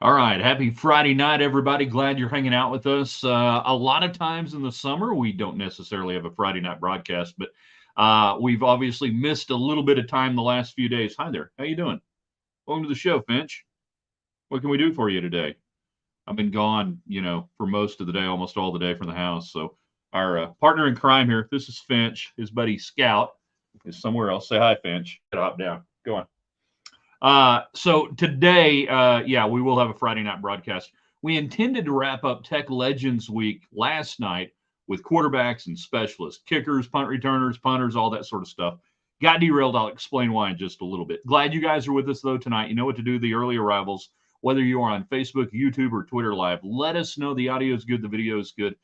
All right. Happy Friday night, everybody. Glad you're hanging out with us. A lot of times in the summer, we don't necessarily have a Friday night broadcast, but we've obviously missed a little bit of time the last few days. Hi there. How you doing? Welcome to the show, Finch. What can we do for you today? I've been gone, for most of the day, almost all the day from the house. So our partner in crime here, this is Finch. His buddy Scout is somewhere else. Say hi, Finch. Get hop down. Go on. So today, yeah, we will have a Friday night broadcast. We intended to wrap up Tech Legends Week last night with quarterbacks and specialists, kickers, punt returners, punters, all that sort of stuff. Got derailed. I'll explain why in just a little bit. Glad you guys are with us, though, tonight. You know what to do, the early arrivals, whether you are on Facebook, YouTube, or Twitter Live. Let us know the audio is good, the video is good.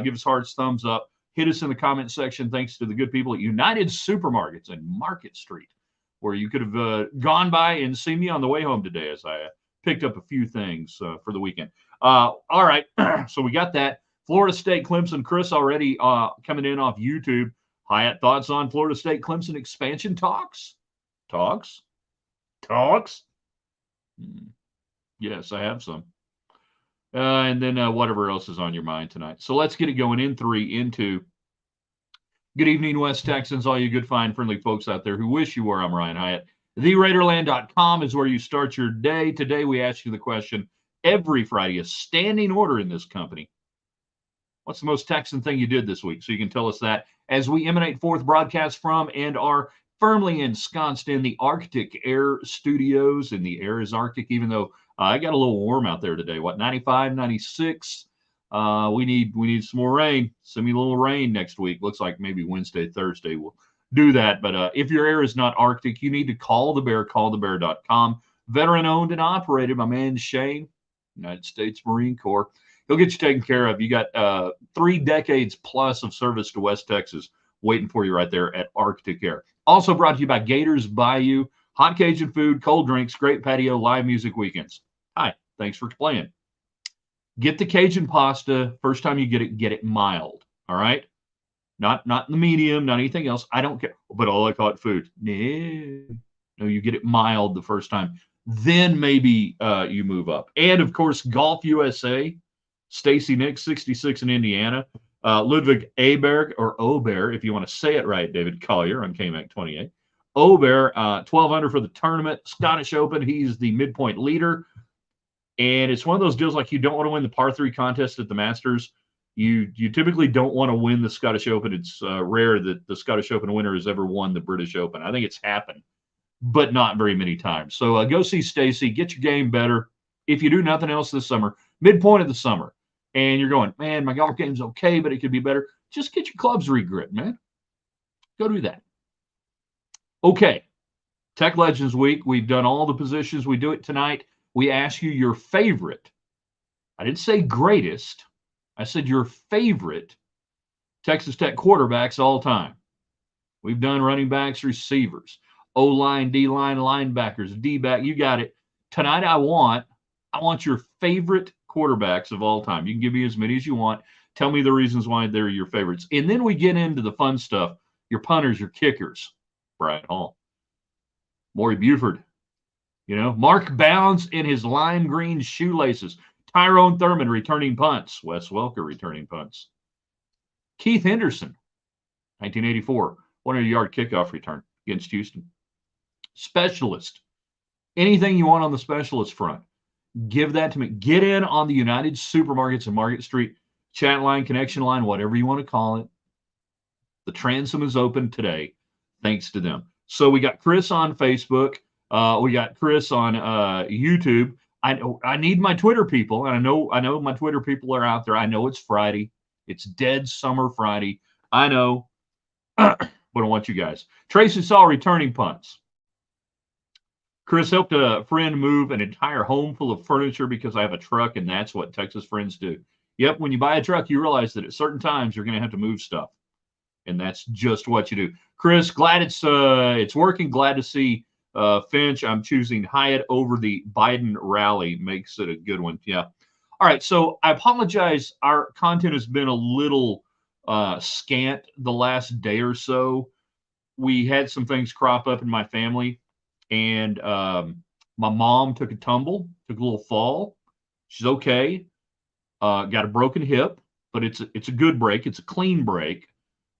Give us hearts, thumbs up. Hit us in the comment section. Thanks to the good people at United Supermarkets and Market Street, where you could have gone by and seen me on the way home today as I picked up a few things for the weekend. All right, so we got that. Florida State, Clemson. Chris already coming in off YouTube. Hyatt, thoughts on Florida State, Clemson expansion talks? Talks? Yes, I have some. And then whatever else is on your mind tonight. So let's get it going in 3, in 2. Good evening, West Texans, all you good, fine, friendly folks out there who wish you were. I'm Ryan Hyatt. TheRaiderland.com is where you start your day. Today, we ask you the question every Friday, a standing order in this company. What's the most Texan thing you did this week? So you can tell us that as we emanate forth broadcast from and are firmly ensconced in the Arctic Air Studios. And the air is Arctic, even though I got a little warm out there today. What, 95, 96? We need some more rain. Send me a little rain next week. Looks like maybe Wednesday, Thursday we'll do that. But if your air is not Arctic, you need to call the bear, callthebear.com. Veteran owned and operated. My man Shane, United States Marine Corps. He'll get you taken care of. You got 3 decades plus of service to West Texas waiting for you right there at Arctic Air. Also brought to you by Gators Bayou, hot Cajun food, cold drinks, great patio, live music weekends. Hi, thanks for playing. Get the Cajun pasta. First time you get it mild. All right, not the medium, not anything else. I don't care. But all I hot food. No, you get it mild the first time. Then maybe you move up. And of course, Golf USA. Stacy Nix, 66 in Indiana. Ludwig Aberg, or Ober, if you want to say it right, David Collier on KMAC 28. Ober, 12 under for the tournament. Scottish Open, he's the midpoint leader. And it's one of those deals like you don't want to win the par 3 contest at the Masters. You typically don't want to win the Scottish Open. It's rare that the Scottish Open winner has ever won the British Open. I think it's happened, but not very many times. So go see Stacy. Get your game better. If you do nothing else this summer, midpoint of the summer, and you're going, man, my golf game's okay, but it could be better. Just get your clubs regripped, man. Go do that. Okay. Tech Legends Week. We've done all the positions. We do it tonight. We ask you your favorite. I didn't say greatest. I said your favorite Texas Tech quarterbacks all time. We've done running backs, receivers, O-line, D-line, linebackers, D-back. You got it. Tonight I want your favorite quarterbacks of all time. You can give me as many as you want. Tell me the reasons why they're your favorites. And then we get into the fun stuff. Your punters, your kickers. Brian Hall. Maury Buford. Mark Bounds in his lime green shoelaces. Tyrone Thurman returning punts. Wes Welker returning punts. Keith Henderson, 1984, 100-yard kickoff return against Houston. Specialist. Anything you want on the specialist front, give that to me. Get in on the United Supermarkets and Market Street chat line, connection line, whatever you want to call it. The transom is open today, thanks to them. So we got Chris on Facebook. We got Chris on YouTube. I need my Twitter people, and I know my Twitter people are out there. I know it's Friday. It's dead summer Friday. I know, but I want you guys. Tracy Saw returning punts. Chris helped a friend move an entire home full of furniture because I have a truck, and that's what Texas friends do. Yep, when you buy a truck, you realize that at certain times you're going to have to move stuff, and that's just what you do. Chris, glad it's working. Glad to see Finch. I'm choosing Hyatt over the Biden rally. Makes it a good one. Yeah. All right, so I apologize. Our content has been a little scant the last day or so. We had some things crop up in my family, and my mom took a tumble, took a little fall. She's okay. Got a broken hip, but it's a good break. It's a clean break.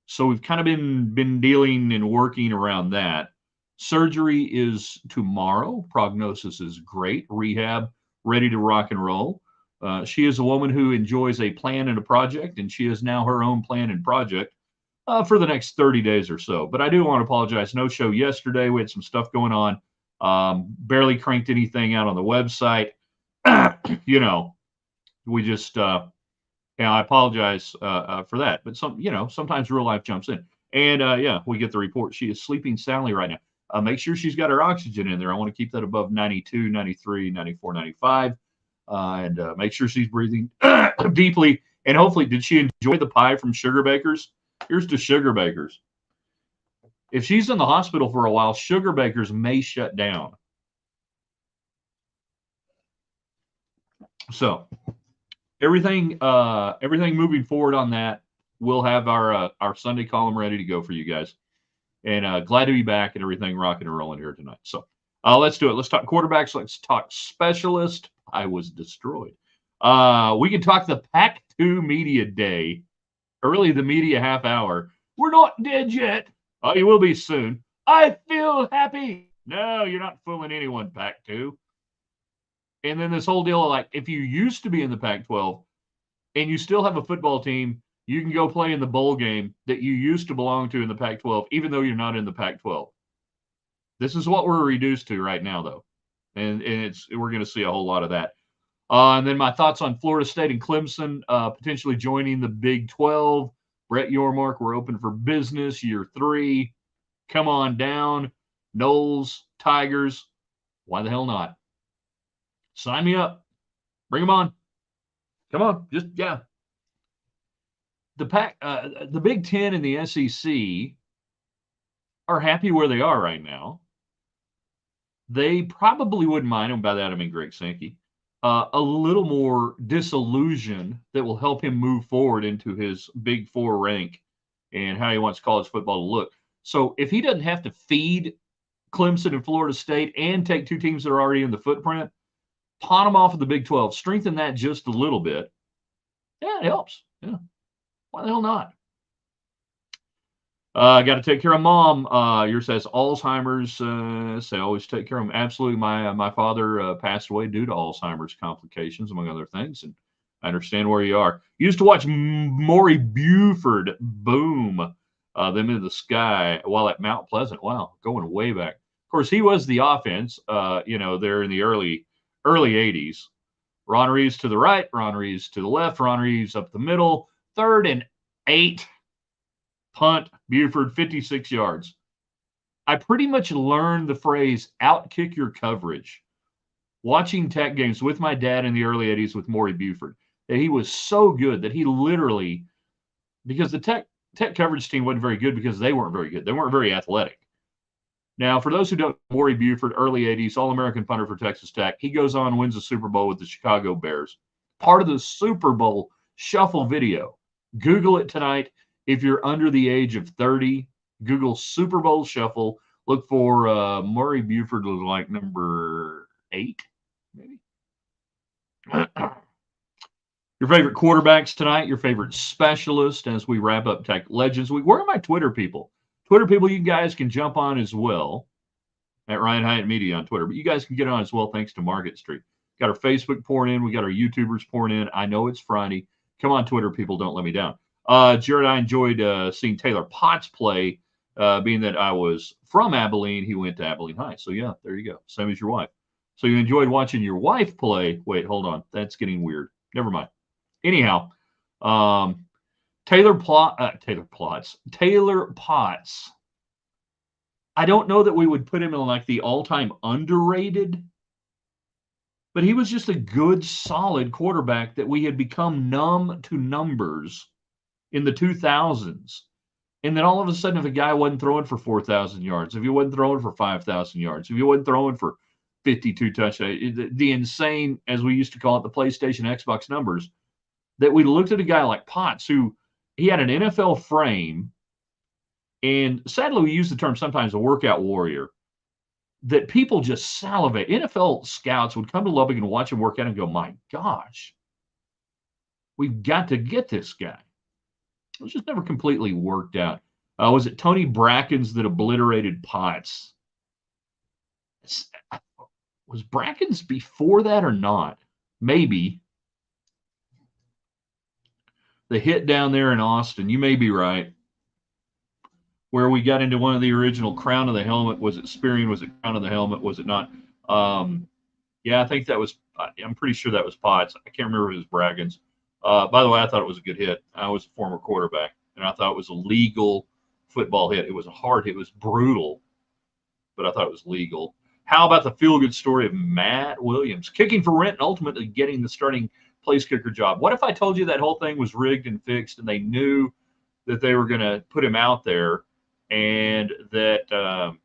So we've kind of been dealing and working around that. Surgery is tomorrow. Prognosis is great. Rehab ready to rock and roll. She is a woman who enjoys a plan and a project, and she is now her own plan and project for the next 30 days or so. But I do want to apologize. No show yesterday. We had some stuff going on. Barely cranked anything out on the website. We just, I apologize for that. But sometimes real life jumps in. And we get the report. She is sleeping soundly right now. Make sure she's got her oxygen in there. I want to keep that above 92, 93, 94, 95. And make sure she's breathing deeply. And hopefully, did she enjoy the pie from Sugar Bakers? Here's to Sugar Bakers. If she's in the hospital for a while, Sugar Bakers may shut down. So everything moving forward on that, we'll have our Sunday column ready to go for you guys. And glad to be back and everything rocking and rolling here tonight. So let's do it. Let's talk quarterbacks. Let's talk specialist. I was destroyed. We can talk the Pac-2 Media Day. Early the media half hour. We're not dead yet. Oh, you will be soon. I feel happy. No, you're not fooling anyone, Pac-2. And then this whole deal of like, if you used to be in the Pac-12 and you still have a football team, you can go play in the bowl game that you used to belong to in the Pac-12, even though you're not in the Pac-12. This is what we're reduced to right now, though. And we're going to see a whole lot of that. And then my thoughts on Florida State and Clemson potentially joining the Big 12. Brett Yormark, we're open for business. Year 3. Come on down. Noles, Tigers. Why the hell not? Sign me up. Bring them on. Come on. The Big 10 and the SEC are happy where they are right now. They probably wouldn't mind, and by that I mean Greg Sankey, a little more disillusion that will help him move forward into his Big 4 rank and how he wants college football to look. So if he doesn't have to feed Clemson and Florida State and take 2 teams that are already in the footprint, pawn them off of the Big 12, strengthen that just a little bit. Yeah, it helps. Yeah. Why the hell not? Got to take care of mom. Yours says Alzheimer's. Say always take care of him. Absolutely. My father passed away due to Alzheimer's complications, among other things. And I understand where you are. Used to watch Maury Buford boom them into the sky while at Mount Pleasant. Wow, going way back. Of course, he was the offense. There in the early 80s. Ron Reeves to the right, Ron Reeves to the left, Ron Reeves up the middle. 3rd and 8. Punt, Buford, 56 yards. I pretty much learned the phrase outkick your coverage watching Tech games with my dad in the early 80s with Maury Buford. That he was so good that he literally, because the Tech coverage team wasn't very good because they weren't very good. They weren't very athletic. Now, for those who don't know, Maury Buford, early 80s, All-American punter for Texas Tech. He goes on, wins the Super Bowl with the Chicago Bears. Part of the Super Bowl shuffle video. Google it tonight. If you're under the age of 30, Google Super Bowl Shuffle. Look for Maury Buford, like number 8, maybe. Your favorite quarterbacks tonight, your favorite specialist as we wrap up Tech Legends Week. Where are my Twitter people? Twitter people, you guys can jump on as well at Ryan Hyatt Media on Twitter. But you guys can get on as well thanks to Market Street. Got our Facebook pouring in. We got our YouTubers pouring in. I know it's Friday. Come on, Twitter people, don't let me down. Jared, I enjoyed seeing Taylor Potts play, being that I was from Abilene. He went to Abilene High. So, yeah, there you go. Same as your wife. So you enjoyed watching your wife play. Wait, hold on. That's getting weird. Never mind. Anyhow, Taylor Potts. I don't know that we would put him in like the all-time underrated, but he was just a good, solid quarterback that we had become numb to numbers in the 2000s. And then all of a sudden, if a guy wasn't throwing for 4,000 yards, if he wasn't throwing for 5,000 yards, if he wasn't throwing for 52 touchdowns, the insane, as we used to call it, the PlayStation, Xbox numbers, that we looked at a guy like Potts, who he had an NFL frame, and sadly we use the term sometimes a workout warrior. that people just salivate. NFL scouts would come to Lubbock and watch him work out and go, my gosh, we've got to get this guy. It was just never completely worked out. Was it Tony Brackens that obliterated Potts? Was Brackens before that or not? Maybe. The hit down there in Austin, you may be right, where we got into one of the original Crown of the Helmet. Was it Spirian? Was it Crown of the Helmet? Was it not? Yeah, I think that was, I'm pretty sure that was Potts. I can't remember if it was Brackens. By the way, I thought it was a good hit. I was a former quarterback, and I thought it was a legal football hit. It was a hard hit. It was brutal, but I thought it was legal. How about the feel-good story of Matt Williams kicking for rent and ultimately getting the starting place kicker job? What if I told you that whole thing was rigged and fixed, and they knew that they were going to put him out there, and that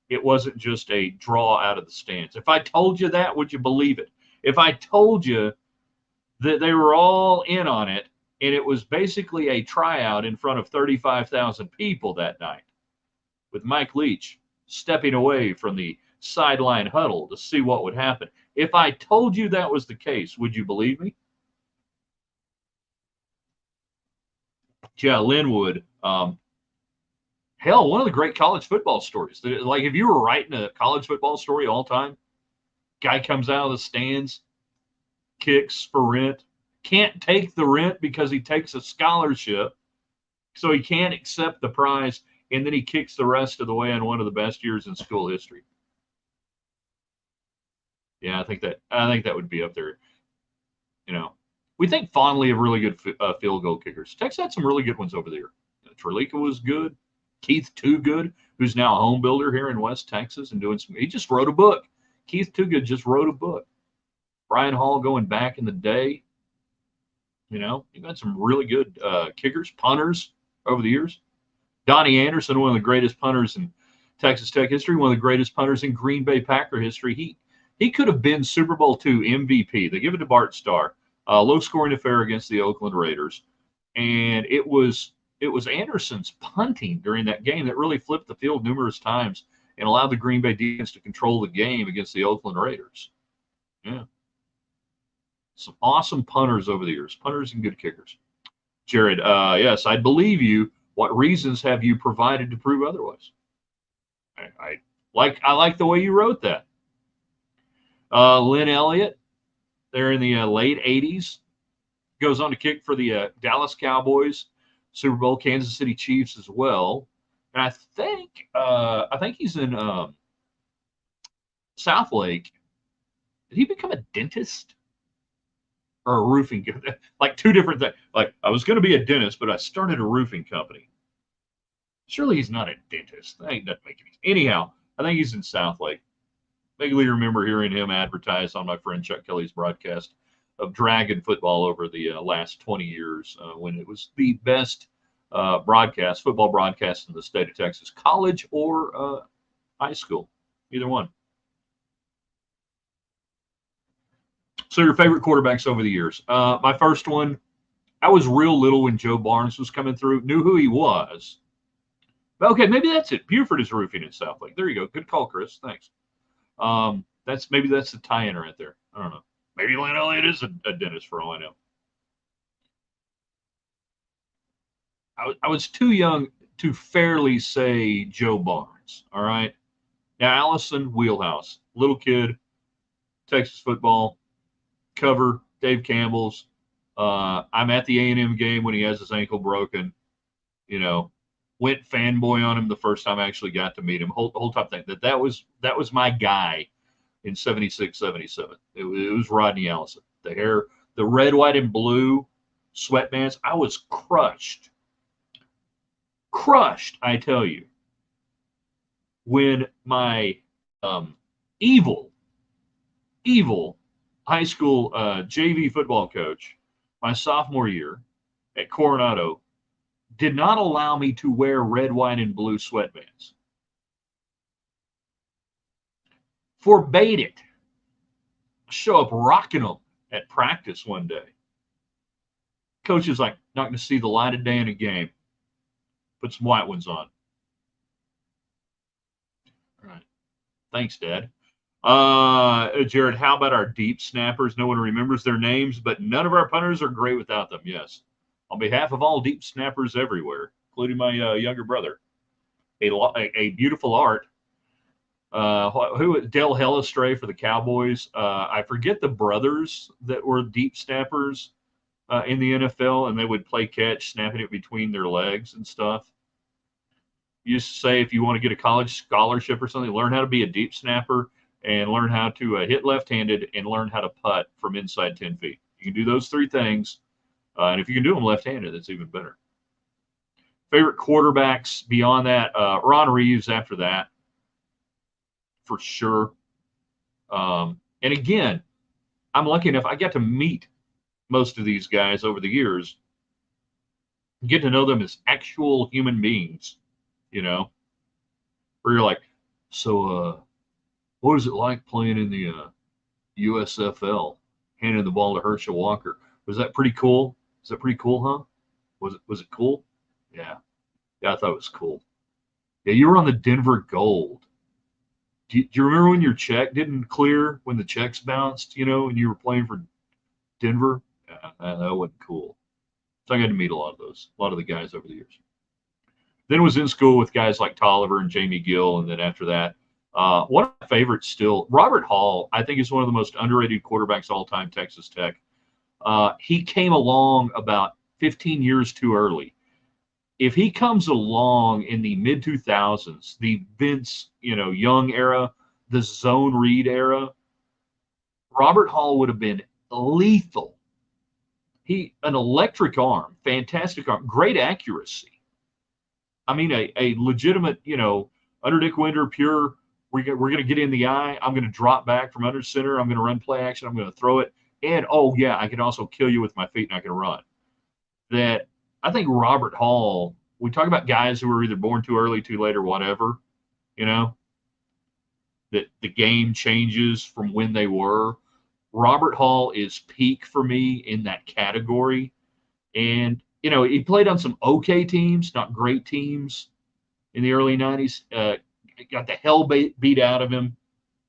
it wasn't just a draw out of the stands? If I told you that, would you believe it? If I told you that they were all in on it, and it was basically a tryout in front of 35,000 people that night, with Mike Leach stepping away from the sideline huddle to see what would happen. If I told you that was the case, would you believe me? Yeah, Linwood. Hell, one of the great college football stories. Like, if you were writing a college football story all time, guy comes out of the stands, kicks for rent, can't take the rent because he takes a scholarship, so he can't accept the prize, and then he kicks the rest of the way on one of the best years in school history. Yeah, I think that would be up there. You know, we think fondly of really good field goal kickers. Texas had some really good ones over there. Trelika was good. Keith Toogood, who's now a home builder here in West Texas and doing some. He just wrote a book. Keith Toogood just wrote a book. Brian Hall going back in the day. You've had some really good kickers, punters over the years. Donnie Anderson, one of the greatest punters in Texas Tech history, one of the greatest punters in Green Bay Packer history. He could have been Super Bowl II MVP. They give it to Bart Starr. Low-scoring affair against the Oakland Raiders, and it was Anderson's punting during that game that really flipped the field numerous times and allowed the Green Bay defense to control the game against the Oakland Raiders. Yeah. Some awesome punters over the years, punters and good kickers. Jared, yes, I believe you. What reasons have you provided to prove otherwise? I like the way you wrote that. Lynn Elliott, there in the late 80s, goes on to kick for the Dallas Cowboys, Super Bowl, Kansas City Chiefs as well. And I think he's in Southlake. Did he become a dentist or a roofing? Like two different things. Like, I was going to be a dentist, but I started a roofing company. Surely he's not a dentist. That doesn't make any sense. Anyhow, I think he's in Southlake. Vaguely remember hearing him advertise on my friend Chuck Kelly's broadcast of Dragon football over the last 20 years when it was the best football broadcast in the state of Texas, college or high school, either one. So your favorite quarterbacks over the years? My first one, I was real little when Joe Barnes was coming through, knew who he was. Okay, maybe that's it. Buford is roofing in Southlake. There you go. Good call, Chris. Thanks. That's the tie-in right there. I don't know. Maybe Lynn Elliott is a dentist for all I know. I was too young to fairly say Joe Barnes. All right. Now, Allison, wheelhouse. Little kid, Texas football, cover, Dave Campbell's. I'm at the A&M game when he has his ankle broken. Went fanboy on him the first time I actually got to meet him. Whole time thing. That was my guy in 76, 77. It was Rodney Allison. The hair, the red, white, and blue sweatbands. I was crushed, I tell you, when my evil high school JV football coach, my sophomore year at Coronado, did not allow me to wear red, white, and blue sweatbands. Forbade it. Show up rocking them at practice one day. Coach is like, not going to see the light of day in a game. Put some white ones on. All right. Thanks, Dad. Jared, how about our deep snappers? No one remembers their names, but none of our punters are great without them. Yes. On behalf of all deep snappers everywhere, including my younger brother, a beautiful art. Who Dale Hellestray for the Cowboys. I forget the brothers that were deep snappers in the NFL, and they would play catch, snapping it between their legs and stuff. You used to say if you want to get a college scholarship or something, learn how to be a deep snapper and learn how to hit left-handed and learn how to putt from inside 10 feet. You can do those three things, and if you can do them left-handed, that's even better. Favorite quarterbacks beyond that, Ron Reeves after that, for sure. And again, I'm lucky enough, I got to meet most of these guys over the years, get to know them as actual human beings, you know, where you're like, so what is it like playing in the USFL, handing the ball to Herschel Walker? Was that pretty cool? Is that pretty cool, huh? Was it cool? Yeah. Yeah, I thought it was cool. Yeah, you were on the Denver Gold. Do you remember when your check didn't clear when the checks bounced, and you were playing for Denver? Yeah, that wasn't cool. So I got to meet a lot of the guys over the years. Then was in school with guys like Tolliver and Jamie Gill, and then after that, one of my favorites still, Robert Hall, I think is one of the most underrated quarterbacks all time, Texas Tech. He came along about 15 years too early. If he comes along in the mid 2000s, the Vince, Young era, the zone read era, Robert Hall would have been lethal. An electric arm, fantastic arm, great accuracy. I mean, a legitimate, under Dick Winder, pure. We're going to get in the eye. I'm going to drop back from under center. I'm going to run play action. I'm going to throw it. And, oh, yeah, I can also kill you with my feet and I can run. That I think Robert Hall, we talk about guys who were either born too early, too late, or whatever, that the game changes from when they were. Robert Hall is peak for me in that category. And, he played on some okay teams, not great teams in the early 90s. Got the hell beat out of him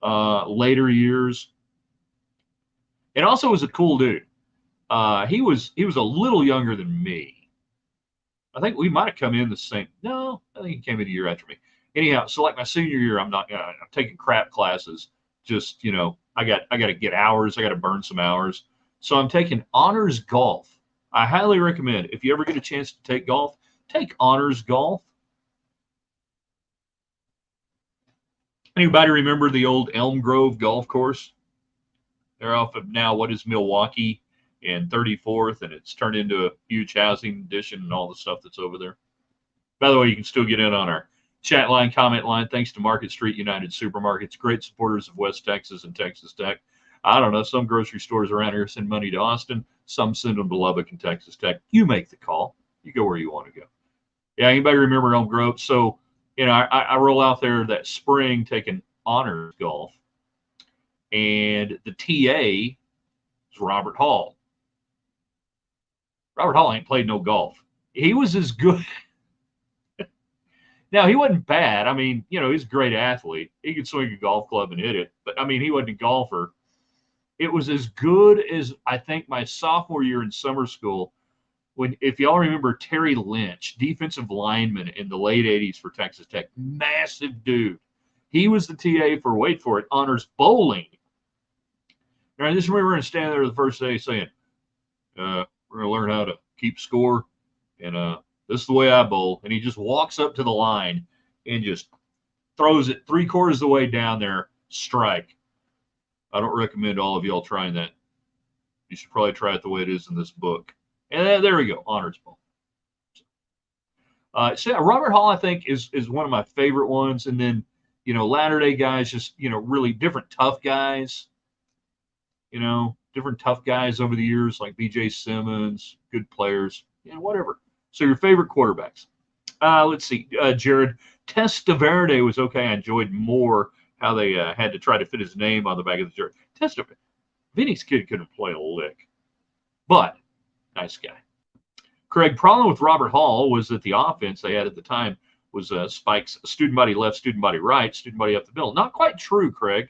later years. And also was a cool dude. He was a little younger than me. I think we might have come in the same. No, I think he came in a year after me. Anyhow, so like my senior year, I'm taking crap classes. Just I got to get hours. I got to burn some hours. So I'm taking honors golf. I highly recommend if you ever get a chance to take golf, take honors golf. Anybody remember the old Elm Grove golf course? They're off of now what is Milwaukee and 34th, and it's turned into a huge housing addition and all the stuff that's over there. By the way, you can still get in on our chat line, comment line. Thanks to Market Street United Supermarkets, great supporters of West Texas and Texas Tech. I don't know, some grocery stores around here send money to Austin. Some send them to Lubbock and Texas Tech. You make the call. You go where you want to go. Yeah, anybody remember Elm Grove? So, I roll out there that spring taking honors golf. And the TA is Robert Hall. Robert Hall ain't played no golf. He was as good. Now, he wasn't bad. I mean, he's a great athlete. He could swing a golf club and hit it. But, I mean, he wasn't a golfer. It was as good as, I think, my sophomore year in summer school, if y'all remember Terry Lynch, defensive lineman in the late 80s for Texas Tech, massive dude. He was the TA for, wait for it, honors bowling. And I just remember him standing there the first day saying, we're going to learn how to keep score, and this is the way I bowl. And he just walks up to the line and just throws it 3/4 of the way down there, strike. I don't recommend all of y'all trying that. You should probably try it the way it is in this book. And there we go, honors bowl. So Robert Hall, I think, is one of my favorite ones. And then, latter-day guys, just, really different tough guys. Different tough guys over the years, like B.J. Simmons, good players, whatever. So your favorite quarterbacks. Let's see. Jared, Testaverde was okay. I enjoyed more how they had to try to fit his name on the back of the jersey. Testaverde. Vinny's kid couldn't play a lick. But nice guy. Craig, problem with Robert Hall was that the offense they had at the time was spikes, student body left, student body right, student body up the middle. Not quite true, Craig.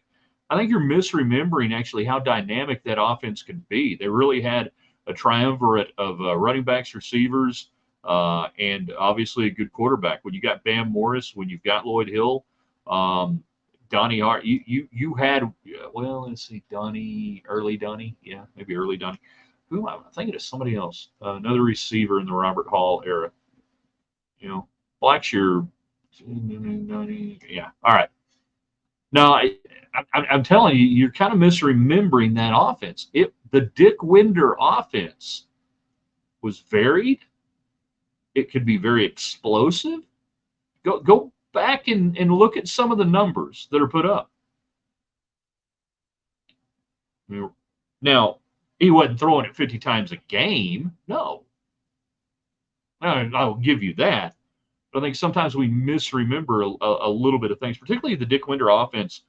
I think you're misremembering actually how dynamic that offense can be. They really had a triumvirate of running backs, receivers, and obviously a good quarterback. When you got Bam Morris, when you've got Lloyd Hill, Donnie Hart, you had well, let's see, early Donnie, yeah, maybe early Donnie. Who am I thinking of? Somebody else, another receiver in the Robert Hall era. You know, Blackshear, yeah. All right. No, I'm telling you, you're kind of misremembering that offense. The Dick Winder offense was varied. It could be very explosive. Go back and look at some of the numbers that are put up. Now, he wasn't throwing it 50 times a game. No. I'll give you that. But I think sometimes we misremember a little bit of things, particularly the Dick Winder offense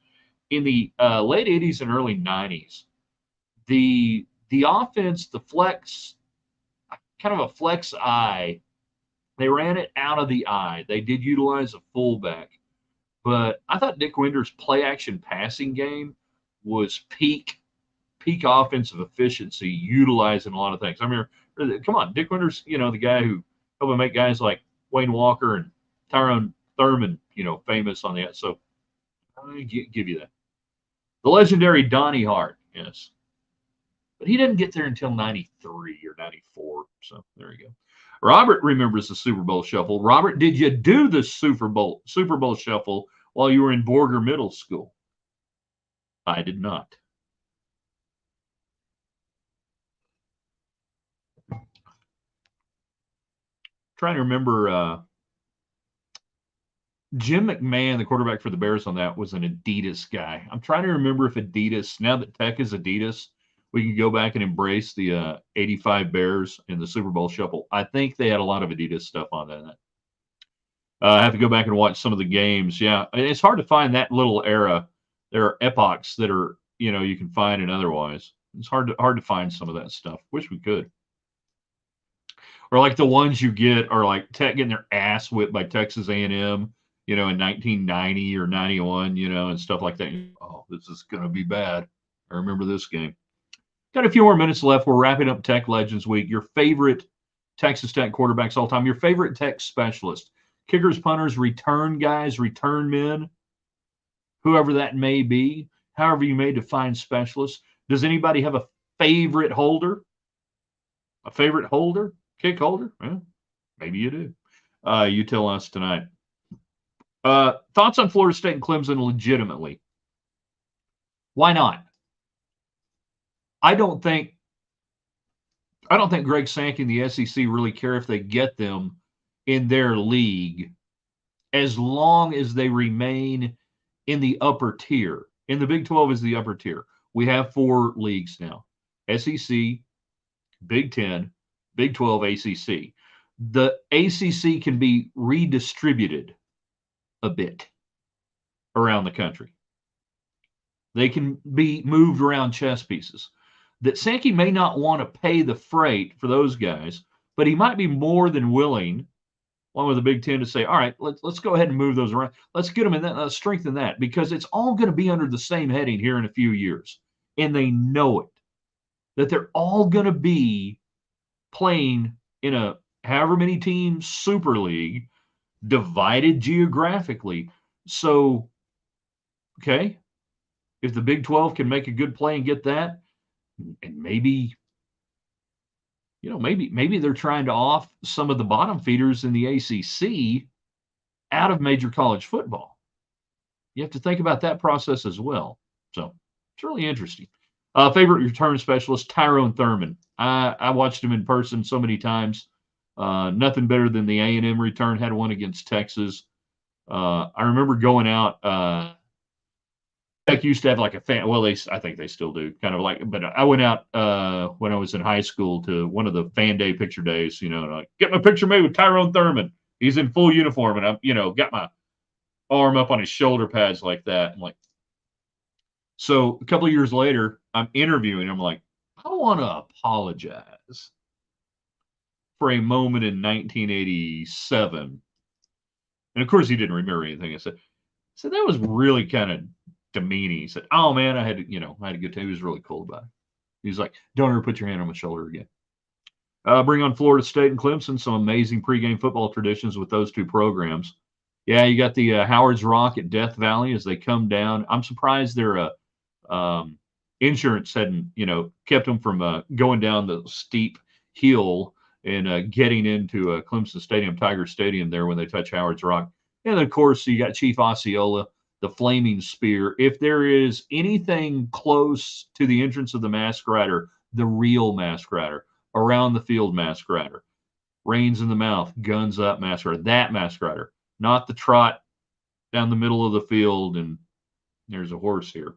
in the late 80s and early 90s. The offense, the flex, kind of a flex eye, they ran it out of the eye. They did utilize a fullback. But I thought Dick Winder's play action passing game was peak offensive efficiency, utilizing a lot of things. I mean, come on, Dick Winder's, the guy who helped make guys like Wayne Walker and Tyrone Thurman, famous on that. So I give you that. The legendary Donnie Hart, yes. But he didn't get there until 93 or 94. So there you go. Robert remembers the Super Bowl shuffle. Robert, did you do the Super Bowl shuffle while you were in Borger Middle School? I did not. Trying to remember Jim McMahon, the quarterback for the Bears on that, was an Adidas guy. I'm trying to remember if Adidas, now that Tech is Adidas, we can go back and embrace the 85 Bears in the Super Bowl shuffle. I think they had a lot of Adidas stuff on that. I have to go back and watch some of the games. Yeah, it's hard to find that little era. There are epochs that are, you can find and otherwise. It's hard to find some of that stuff. Wish we could. Or like the ones you get are like Tech getting their ass whipped by Texas A&M, in 1990 or 91, and stuff like that. Oh, this is going to be bad. I remember this game. Got a few more minutes left. We're wrapping up Tech Legends Week. Your favorite Texas Tech quarterbacks all time, your favorite Tech specialist, kickers, punters, return guys, return men, whoever that may be, however you may define specialists. Does anybody have a favorite holder? A favorite holder? Kick holder? Well, maybe you do. You tell us tonight. Thoughts on Florida State and Clemson legitimately? Why not? I don't think Greg Sankey and the SEC really care if they get them in their league as long as they remain in the upper tier. In the Big 12 is the upper tier. We have 4 leagues now. SEC, Big 10, Big 12, ACC. The ACC can be redistributed a bit around the country. They can be moved around chess pieces. That Sankey may not want to pay the freight for those guys, but he might be more than willing, along with the Big Ten, to say, all right, let's go ahead and move those around. Let's get them in that, let's strengthen that, because it's all going to be under the same heading here in a few years. And they know it, that they're all going to be playing in a however many teams Super League, divided geographically. So, okay, if the Big 12 can make a good play and get that, and maybe they're trying to off some of the bottom feeders in the ACC out of major college football. You have to think about that process as well. So it's really interesting. Favorite return specialist, Tyrone Thurman. I watched him in person so many times. Nothing better than the A&M return. Had one against Texas. I remember going out. Tech used to have like a fan. Well, I think they still do. Kind of like, but I went out when I was in high school to one of the fan day picture days. Like, get my picture made with Tyrone Thurman. He's in full uniform, and I'm, got my arm up on his shoulder pads like that. I'm like, so a couple of years later, I'm interviewing. I'm like, I want to apologize for a moment in 1987 And of course, he didn't remember anything. I said, that was really kind of demeaning. He said, oh man, I had to, I had a good time. He was really cool about it. He was like, don't ever put your hand on my shoulder again. Bring on Florida State and Clemson, some amazing pregame football traditions with those two programs. Yeah, you got the Howard's Rock at Death Valley as they come down. I'm surprised their insurance hadn't, kept them from going down the steep hill and getting into Clemson Stadium, Tiger Stadium there when they touch Howard's Rock. And of course, you got Chief Osceola, the Flaming Spear. If there is anything close to the entrance of the Masked Rider, the real Masked Rider, around the field Masked Rider, reins in the mouth, guns up Masked Rider, that Masked Rider, not the trot down the middle of the field and there's a horse here.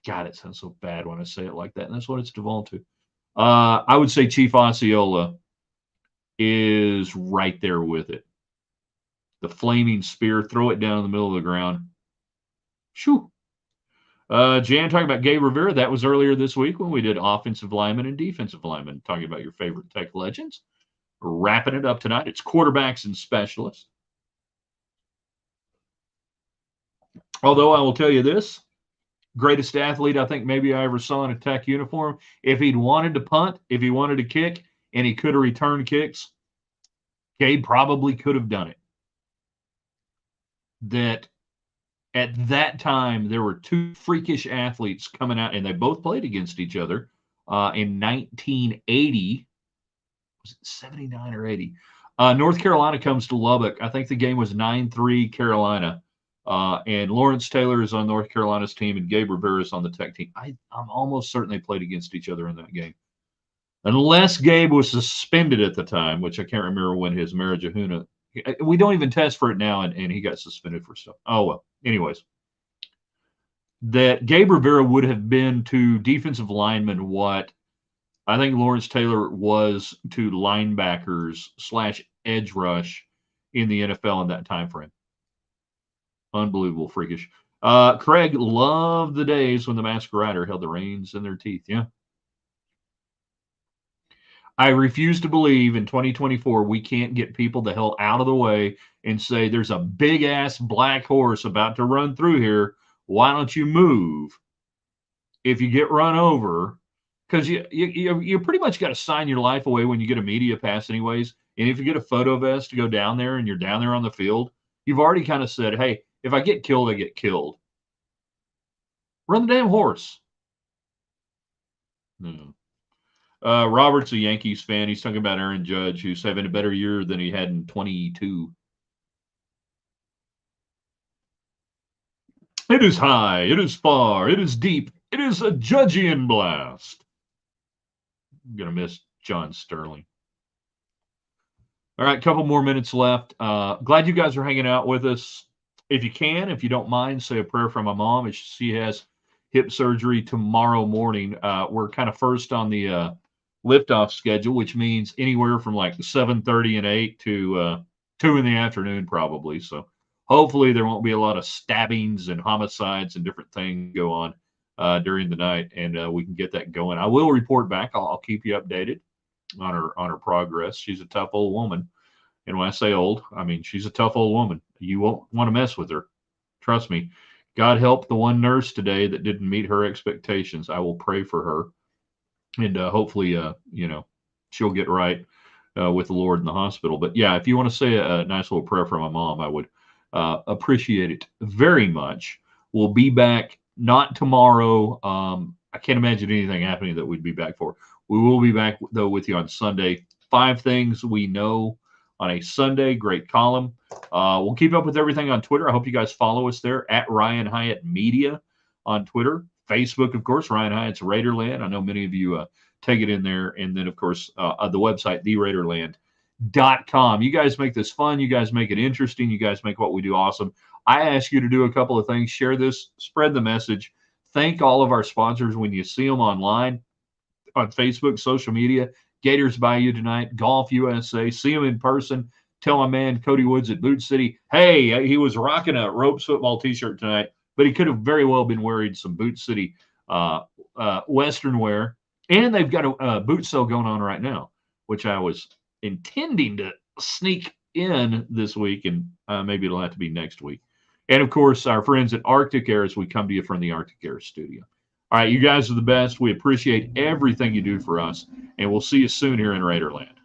God, it sounds so bad when I say it like that, and that's what it's devolved to. I would say Chief Osceola is right there with it. The Flaming Spear, throw it down in the middle of the ground. Shoo. Jan, talking about Gabe Rivera, that was earlier this week when we did offensive lineman and defensive lineman, talking about your favorite Tech legends. We're wrapping it up tonight. It's quarterbacks and specialists. Although I will tell you this, greatest athlete I think maybe I ever saw in a Tech uniform, if he'd wanted to punt, if he wanted to kick, and he could have returned kicks, Gabe probably could have done it. That at that time, there were two freakish athletes coming out, and they both played against each other in 1980. Was it 79 or 80? North Carolina comes to Lubbock. I think the game was 9-3 Carolina. And Lawrence Taylor is on North Carolina's team, and Gabe Rivera is on the Tech team. I'm almost certain they played against each other in that game. Unless Gabe was suspended at the time, which I can't remember when his marriage ahuna. We don't even test for it now, and he got suspended for stuff. Oh, well. Anyways, that Gabe Rivera would have been to defensive linemen what I think Lawrence Taylor was to linebackers / edge rush in the NFL in that time frame. Unbelievable, freakish. Craig loved the days when the Masked Rider held the reins in their teeth. Yeah. I refuse to believe in 2024 we can't get people the hell out of the way and say there's a big-ass black horse about to run through here. Why don't you move? If you get run over, because you pretty much got to sign your life away when you get a media pass anyways. And if you get a photo vest to go down there and you're down there on the field, you've already kind of said, hey, if I get killed, I get killed. Run the damn horse. No. Robert's a Yankees fan. He's talking about Aaron Judge, who's having a better year than he had in 22. It is high. It is far. It is deep. It is a Judgian blast. I'm going to miss John Sterling. All right, a couple more minutes left. Glad you guys are hanging out with us. If you can, if you don't mind, say a prayer for my mom as she has hip surgery tomorrow morning. We're kind of first on the liftoff schedule, which means anywhere from like 7:30 and 8 to 2 in the afternoon, probably. So hopefully there won't be a lot of stabbings and homicides and different things go on during the night, and we can get that going. I will report back. I'll keep you updated on her progress. She's a tough old woman. And when I say old, I mean she's a tough old woman. You won't want to mess with her. Trust me. God help the one nurse today that didn't meet her expectations. I will pray for her. And hopefully, she'll get right with the Lord in the hospital. But yeah, if you want to say a nice little prayer for my mom, I would appreciate it very much. We'll be back not tomorrow. I can't imagine anything happening that we'd be back for. We will be back, though, with you on Sunday. 5 things we know on a Sunday. Great column. We'll keep up with everything on Twitter. I hope you guys follow us there at Ryan Hyatt Media on Twitter. Facebook, of course, Ryan Hyatt's Raiderland. I know many of you take it in there. And then, of course, the website, theraiderland.com. You guys make this fun. You guys make it interesting. You guys make what we do awesome. I ask you to do a couple of things. Share this. Spread the message. Thank all of our sponsors when you see them online, on Facebook, social media. Gators Bayou tonight, Golf USA. See them in person. Tell my man Cody Woods at Boot City, hey, he was rocking a Ropes football T-shirt tonight, but he could have very well been wearing some Boot City Western wear. And they've got a boot sale going on right now, which I was intending to sneak in this week, and maybe it'll have to be next week. And of course, our friends at Arctic Air as we come to you from the Arctic Air studio. All right, you guys are the best. We appreciate everything you do for us, and we'll see you soon here in Raiderland.